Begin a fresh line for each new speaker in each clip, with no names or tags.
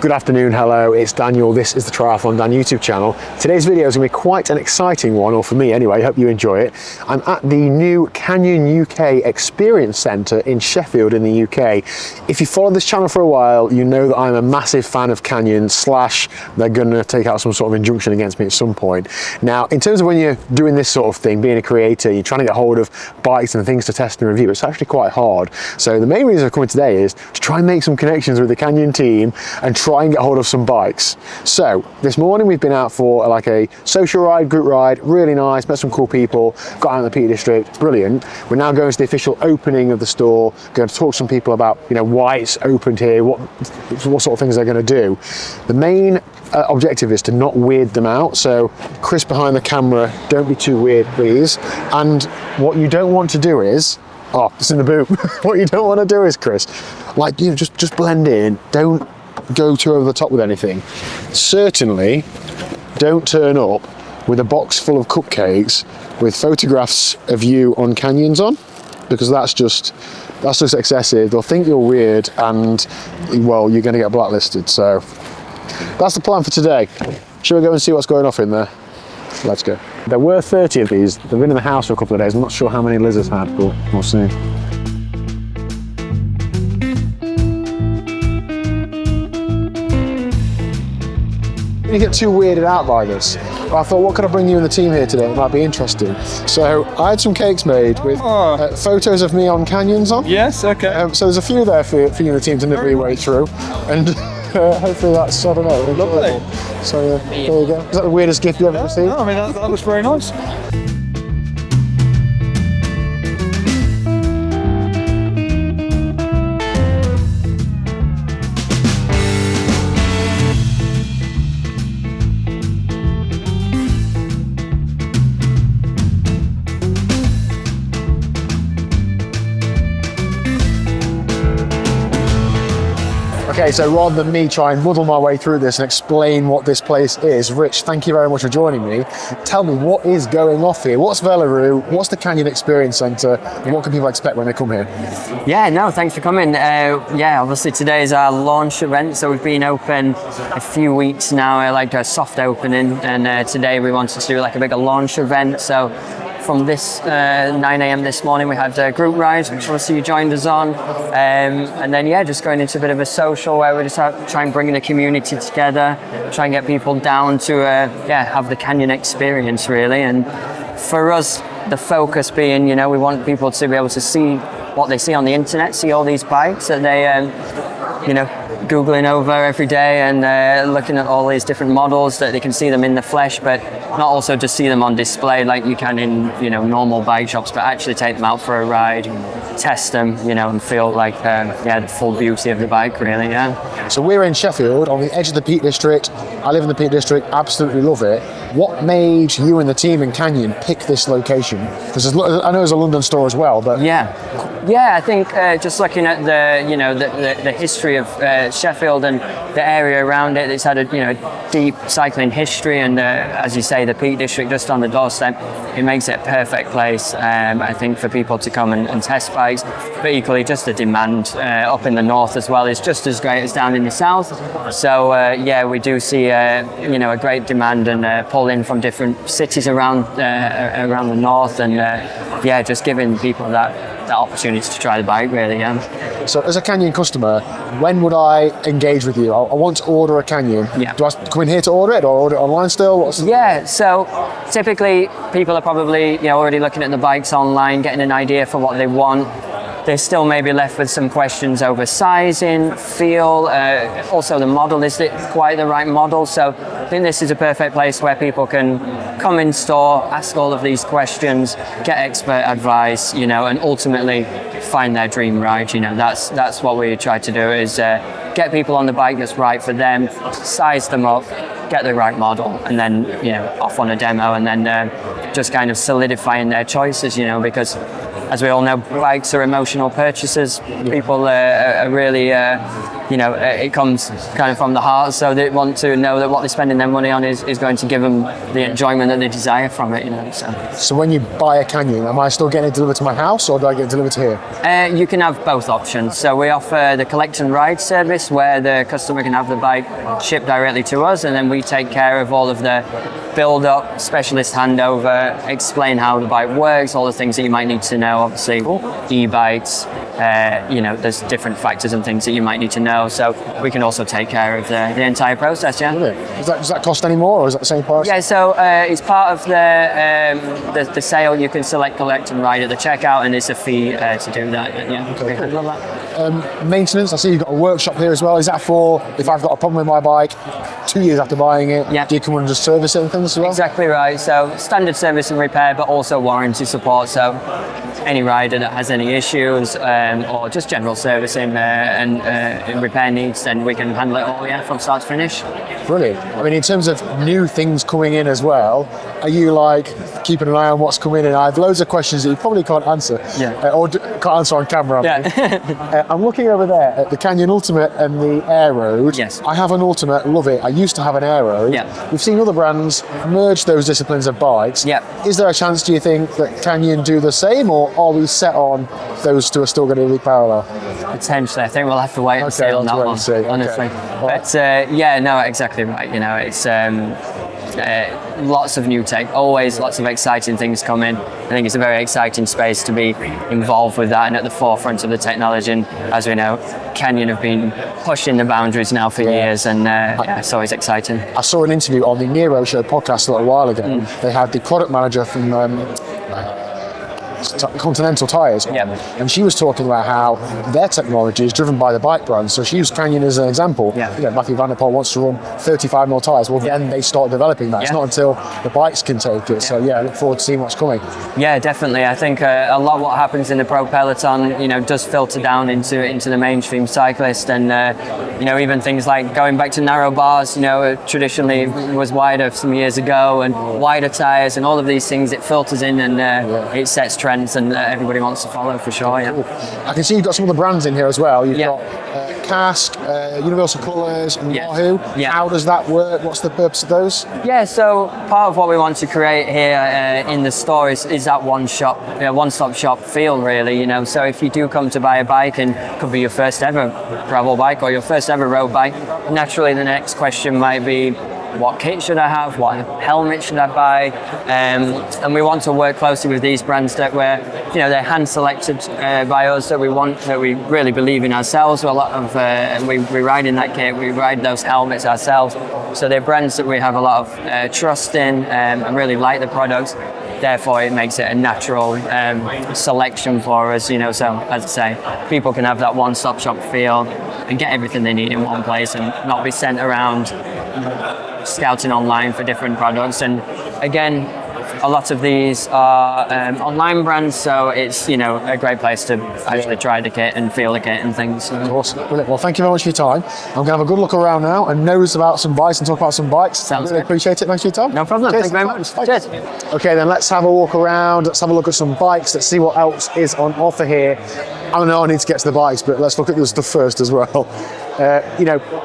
Good afternoon, hello, it's Daniel. This is the TriathlonDan YouTube channel. Today's video is going to be quite an exciting one, or for me anyway, hope you enjoy it. I'm at the new Canyon UK Experience Centre in Sheffield in the UK. If you followed this channel for a while, you know that I'm a massive fan of Canyon, / they're going to take out some sort of injunction against me at some point. Now, in terms of when you're doing this sort of thing, being a creator, you're trying to get hold of bikes and things to test and review, it's actually quite hard. So the main reason I'm coming today is to try and make some connections with the Canyon team and try and get hold of some bikes. So this morning we've been out for like a social ride, group ride, really nice, met some cool people, got out in the Peak District, brilliant. We're now going to the official opening of the store, going to talk to some people about, you know, why it's opened here, what sort of things they're going to do. The main objective is to not weird them out. So Chris behind the camera, don't be too weird please. And what you don't want to do is, oh, it's in the boot. What you don't want to do is, Chris, like, you know, just blend in, don't go too over the top with anything. Certainly don't turn up with a box full of cupcakes with photographs of you on Canyons on, because that's just excessive. They'll think you're weird and, well, you're going to get blacklisted. So that's the plan for today. Shall we go and see what's going off in there? Let's go. There were 30 of these. They've been in the house for a couple of days. I'm not sure how many Liz had, but we'll see. You get too weirded out by this. I thought, what could I bring you and the team here today? It might be interesting. So I had some cakes made with photos of me on Canyons on.
Yes, okay.
So there's a few there for you and the team to nibble your way through. And hopefully that's, I don't know,
lovely.
So there you go. Is that the weirdest gift you ever received?
No, I mean, that looks very nice.
Okay, so rather than me try and muddle my way through this and explain what this place is, Rich, thank you very much for joining me. Tell me, what is going off here? What's Veloroo? What's the Canyon Experience Centre? And what can people expect when they come here?
Yeah, no, thanks for coming. Obviously today is our launch event, so we've been open a few weeks now, like a soft opening, and today we wanted to do like a bigger launch event. So from this 9 a.m. this morning, we had group rides, which obviously you joined us on, and then just going into a bit of a social where we just try and bring the community together, try and get people down to have the Canyon experience really. And for us, the focus being, you know, we want people to be able to see what they see on the internet, see all these bikes that they Googling over every day and looking at all these different models, that they can see them in the flesh, but not also just see them on display like you can in, you know, normal bike shops, but actually take them out for a ride, test them, you know, and feel like the full beauty of the bike really.
So we're in Sheffield on the edge of the Peak District. I live in the Peak District, absolutely love it. What made you and the team in Canyon pick this location? Because I know there's a London store as well, but
yeah, I think just looking at the history of Sheffield and the area around it, it's had a deep cycling history, and as you say, the Peak District just on the doorstep, it makes it a perfect place, I think, for people to come and test bikes. But equally, just the demand up in the north as well is just as great as down in the south. So we do see a great demand and pull in from different cities around the north, and just giving people that opportunity to try the bike really.
So as a Canyon customer, when would I engage with you? I want to order a Canyon. Do I come in here to order it, or order it online still?
So typically people are probably already looking at the bikes online, getting an idea for what they want. They're still maybe left with some questions over sizing, feel, also the model, is it quite the right model? So I think this is a perfect place where people can come in store, ask all of these questions, get expert advice, and ultimately find their dream ride. That's what we try to do, is get people on the bike that's right for them, size them up, get the right model, and then off on a demo, and then just kind of solidifying their choices, because as we all know, bikes are emotional purchases. People are really it comes kind of from the heart, so they want to know that what they're spending their money on is going to give them the enjoyment that they desire from it.
So when you buy a Canyon, am I still getting it delivered to my house, or do I get it delivered to here?
You can have both options. So we offer the collect and ride service, where the customer can have the bike shipped directly to us, and then we take care of all of the build up, specialist handover, explain how the bike works, all the things that you might need to know. Obviously, e-bikes, there's different factors and things that you might need to know. So we can also take care of the entire process. Yeah.
Really? Does that cost any more, or is that the same price?
Yeah. So it's part of the sale. You can select collect and ride at the checkout, and it's a fee to do that. Yeah.
Okay, cool. Maintenance. I see you've got a workshop here as well. Is that for if I've got a problem with my bike 2 years after buying it?
Yeah.
Do you come and just service it and things as well?
Exactly right. So standard service and repair, but also warranty support. So any rider that has any issues or just general servicing and repair needs, then we can handle it all, from start to finish.
Brilliant. I mean, in terms of new things coming in as well, are you keeping an eye on what's coming in? I have loads of questions that you probably can't answer, can't answer on camera.
Yeah.
I'm looking over there at the Canyon Ultimate and the Air Road.
Yes.
I have an Ultimate, love it. I used to have an Air Road.
Yeah.
We've seen other brands merge those disciplines of bikes.
Yeah.
Is there a chance, do you think, that Canyon do the same, or are we set on those two are still going to be parallel?
Potentially. I think we'll have to wait and see on that one, honestly.
Okay.
But no, exactly right. It's lots of new tech, always lots of exciting things coming. I think it's a very exciting space to be involved with that and at the forefront of the technology. And as we know, Canyon have been pushing the boundaries now for years, and it's always exciting.
I saw an interview on the Nero Show podcast a little while ago. They had the product manager from Continental Tires, and she was talking about how their technology is driven by the bike brands. So she used Canyon as an example. Matthew Van der Poel wants to run 35 more tires. Well, then they start developing that. It's not until the bikes can take it. So I look forward to seeing what's coming.
Yeah, definitely. I think a lot of what happens in the pro peloton, does filter down into the mainstream cyclist, and even things like going back to narrow bars. Traditionally was wider some years ago, and wider tires, and all of these things. It filters in, and it sets trends, and everybody wants to follow for sure. Yeah.
I can see you've got some of the brands in here as well. You've got Cask, Universal Colours, and Wahoo. How does that work? What's the purpose of those? Yeah,
so part of what we want to create here in the store is that one-stop shop feel, really. So if you do come to buy a bike, and it could be your first ever gravel bike or your first ever road bike, naturally the next question might be, what kit should I have? What helmet should I buy? And we want to work closely with these brands that they're hand selected by us. That we really believe in ourselves. A lot of we ride in that kit. We ride those helmets ourselves. So they're brands that we have a lot of trust in and really like the products. Therefore, it makes it a natural selection for us. So as I say, people can have that one-stop shop feel and get everything they need in one place, and not be sent around scouting online for different products. And again, a lot of these are online brands, so it's a great place to actually try the kit and feel the kit and things.
Awesome. Brilliant. Well, thank you very much for your time. I'm going to have a good look around now and nose about some bikes and talk about some bikes.
Sounds
really
good.
Appreciate it. Thanks for your time.
No problem.
Cheers.
Thank you very much.
Thanks.
Cheers.
Okay, then let's have a walk around. Let's have a look at some bikes. Let's see what else is on offer here. I know I need to get to the bikes, but let's look at the stuff first as well.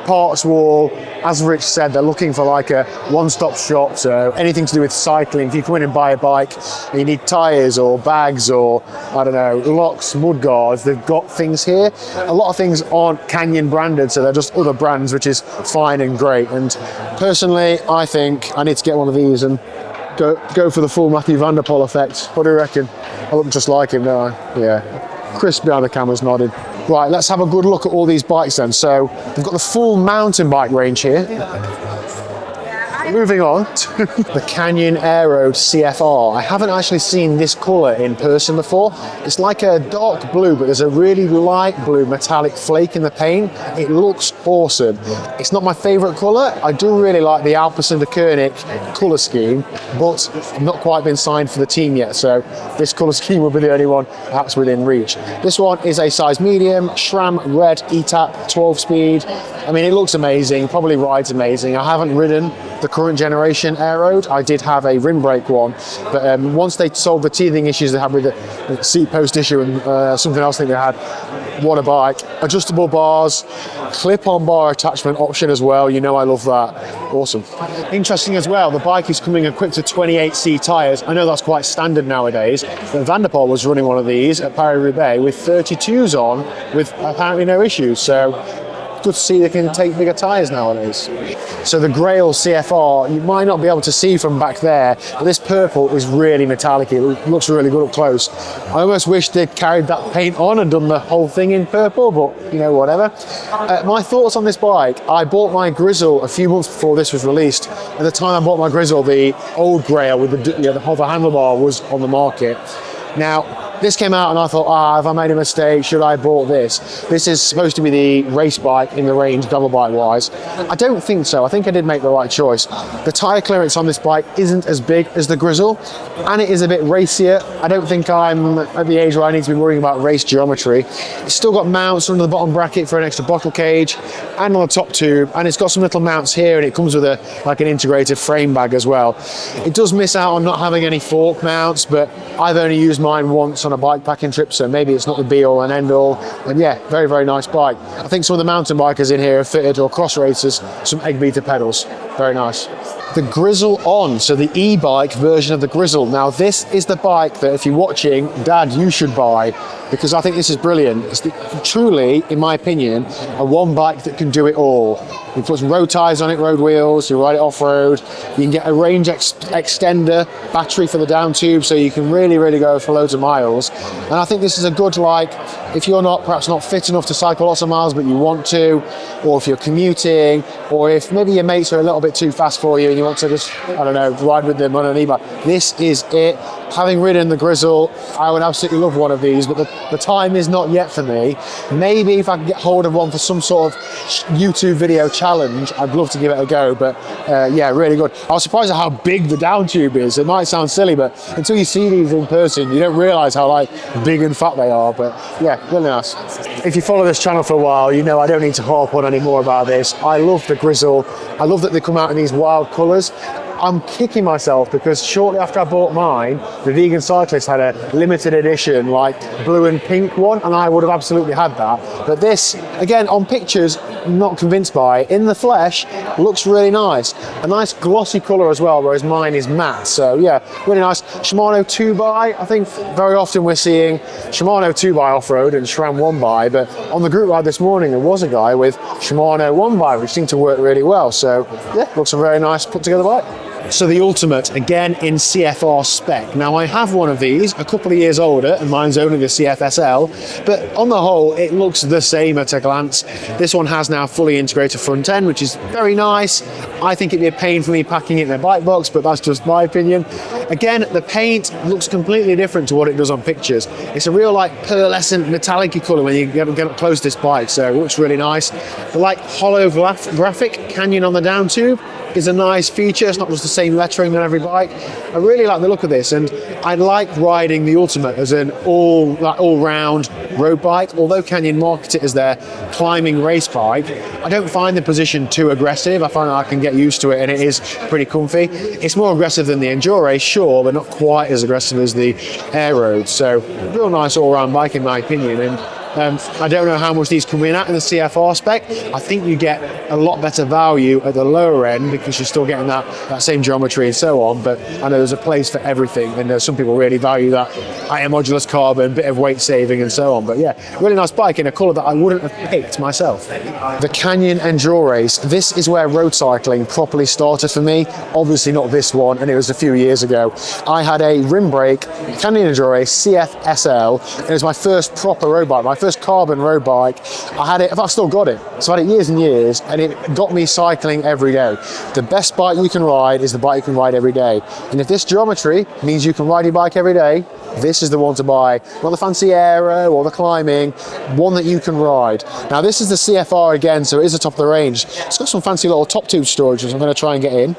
Parts wall, as Rich said, they're looking for like a one-stop shop, so anything to do with cycling. If you come in and buy a bike and you need tyres or bags or, locks, mud guards, they've got things here. A lot of things aren't Canyon branded, so they're just other brands, which is fine and great. And personally, I think I need to get one of these and go for the full Matthew Van der Poel effect. What do you reckon? I look just like him, don't I? Yeah. Chris behind the camera's nodding. Right, let's have a good look at all these bikes then. So we've got the full mountain bike range here. Moving on to the Canyon Air Road CFR. I haven't actually seen this colour in person before. It's like a dark blue, but there's a really light blue metallic flake in the paint. It looks awesome. It's not my favourite colour. I do really like the Alpecin de Koenig colour scheme, but I've not quite been signed for the team yet, so this colour scheme will be the only one perhaps within reach. This one is a size medium, SRAM red ETAP 12 speed. I mean, it looks amazing, probably rides amazing. I haven't ridden the current generation Air Road. I did have a rim brake one, but once they solved the teething issues they had with the seat post issue and something else I think they had, what a bike. Adjustable bars, clip-on bar attachment option as well. You know I love that. Awesome. Interesting as well, the bike is coming equipped with 28C tyres. I know that's quite standard nowadays, but Van der Poel was running one of these at Paris-Roubaix with 32s on with apparently no issues. So good to see they can take bigger tyres nowadays. So the Veloroo CFR, you might not be able to see from back there, but this purple is really metallic. It looks really good up close. I almost wish they'd carried that paint on and done the whole thing in purple, but you know, whatever. My thoughts on this bike, I bought my Grizzle a few months before this was released. At the time I bought my Grizzle, the old Grail with the hover handlebar was on the market. Now, this came out and I thought, have I made a mistake? Should I have bought this? This is supposed to be the race bike in the range, double bike wise. I don't think so. I think I did make the right choice. The tyre clearance on this bike isn't as big as the Grizzle, and it is a bit racier. I don't think I'm at the age where I need to be worrying about race geometry. It's still got mounts under the bottom bracket for an extra bottle cage and on the top tube, and it's got some little mounts here, and it comes with an integrated frame bag as well. It does miss out on not having any fork mounts, but I've only used mine once on a bike packing trip, so maybe it's not the be all and end all. And yeah, very, very nice bike. I think some of the mountain bikers in here have fitted, or cross racers, some egg beater pedals. Very nice. The Grizzle On, so the e-bike version of the Grizzle. Now this is the bike that if you're watching, Dad, you should buy, because I think this is brilliant. It's truly, in my opinion, a one bike that can do it all. You put some road tyres on it, road wheels, you ride it off-road, you can get a range extender, battery for the down tube, so you can really, really go for loads of miles. And I think this is a good, if you're perhaps not fit enough to cycle lots of miles, but you want to, or if you're commuting, or if maybe your mates are a little bit too fast for you and you want to just, I don't know, ride with them on an e-bike. This is it. Having ridden the Grizzle, I would absolutely love one of these, but the time is not yet for me. Maybe if I can get hold of one for some sort of YouTube video challenge, I'd love to give it a go, but yeah, really good. I was surprised at how big the down tube is. It might sound silly, but until you see these in person, you don't realise how big and fat they are, but yeah, really nice. If you follow this channel for a while, you know I don't need to harp on any more about this. I love the Grizzle. I love that they come out in these wild colours. I'm kicking myself because shortly after I bought mine, the Vegan Cyclist had a limited edition, blue and pink one, and I would have absolutely had that. But this, again, on pictures, not convinced by. In the flesh, looks really nice. A nice glossy colour as well, whereas mine is matte. So yeah, really nice. Shimano 2x, I think very often we're seeing Shimano 2x off-road and SRAM 1x, but on the group ride this morning, there was a guy with Shimano 1x, which seemed to work really well. So yeah, looks a very nice put together bike. So the Ultimate, again in CFR spec. Now I have one of these, a couple of years older, and mine's only the CFSL, but on the whole, it looks the same at a glance. This one has now fully integrated front end, which is very nice. I think it'd be a pain for me packing it in a bike box, but that's just my opinion. Again, the paint looks completely different to what it does on pictures. It's a real pearlescent metallic colour when you get up close to this bike, so it looks really nice. The hollow graphic canyon on the down tube is a nice feature. It's not just the same lettering on every bike. I really like the look of this, and I like riding the Ultimate as an all-round road bike. Although Canyon market it as their climbing race bike, I don't find the position too aggressive. I find that I can get used to it, and it is pretty comfy. It's more aggressive than the Enduro, sure, but not quite as aggressive as the Air Road. So, real nice all-round bike in my opinion. And I don't know how much these come in at in the CFR spec. I think you get a lot better value at the lower end because you're still getting that same geometry and so on, but I know there's a place for everything, and some people really value that higher modulus carbon, bit of weight saving and so on. But yeah, really nice bike in a colour that I wouldn't have picked myself. The Canyon Enduro Race, this is where road cycling properly started for me. Obviously not this one, and it was a few years ago. I had a rim brake Canyon Enduro Race CFSL, and it was my first proper road bike, my first carbon road bike. I've still got it. So I had it years and years, and it got me cycling every day. The best bike you can ride is the bike you can ride every day. And if this geometry means you can ride your bike every day, this is the one to buy. Not the fancy aero or the climbing, one that you can ride. Now this is the CFR again, so it is the top of the range. It's got some fancy little top tube storage, which I'm going to try and get in.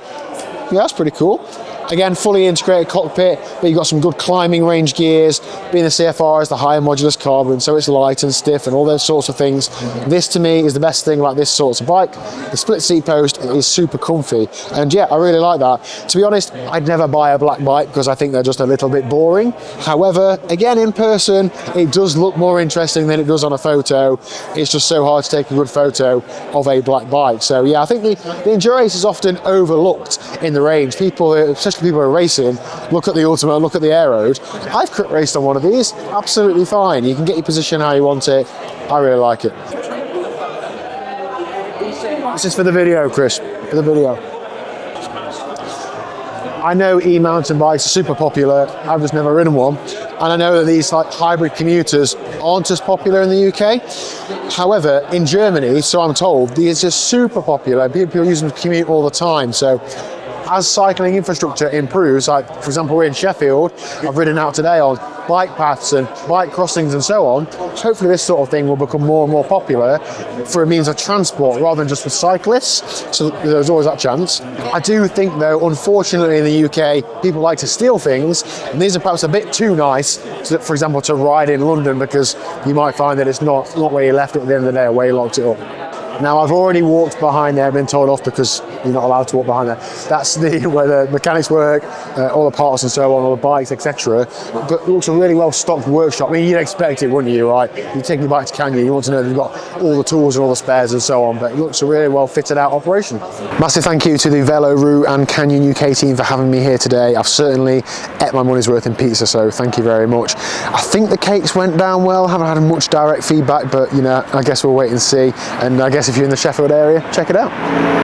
Yeah, that's pretty cool. Again, fully integrated cockpit, but you've got some good climbing range gears. Being the CFR is the higher modulus carbon, so it's light and stiff and all those sorts of things. This to me is the best thing about this sort of bike. The split seat post is super comfy, and yeah, I really like that. To be honest, I'd never buy a black bike because I think they're just a little bit boring. However, again, in person, it does look more interesting than it does on a photo. It's just so hard to take a good photo of a black bike. So yeah, I think the Enduro Ace is often overlooked in the range. People, especially people who are racing, look at the Ultimate, look at the Aeroad. I've crit raced on one of these, absolutely fine. You can get your position how you want it. I really like it. This is for the video, Chris, for the video. I know e-mountain bikes are super popular. I've just never ridden one. And I know that these like hybrid commuters aren't as popular in the UK. However, in Germany, so I'm told, these are super popular. People use them to commute all the time. So as cycling infrastructure improves, like for example, we're in Sheffield, I've ridden out today on bike paths and bike crossings and so on. Hopefully this sort of thing will become more and more popular for a means of transport rather than just for cyclists. So there's always that chance. I do think though, unfortunately in the UK, people like to steal things, and these are perhaps a bit too nice, to, for example, to ride in London, because you might find that it's not where you left it at the end of the day or where you locked it up. Now I've already walked behind there, been told off because you're not allowed to walk behind there. That's where the mechanics work, all the parts and so on, all the bikes, etc. But it looks a really well stocked workshop. I mean, you'd expect it, wouldn't you, right? You take your bike to Canyon, you want to know they've got all the tools and all the spares and so on, but it looks a really well fitted out operation. Massive thank you to the Veloroo and Canyon UK team for having me here today. I've certainly ate my money's worth in pizza, so thank you very much. I think the cakes went down well, haven't had much direct feedback, but you know, I guess we'll wait and see. And I guess if you're in the Sheffield area, check it out.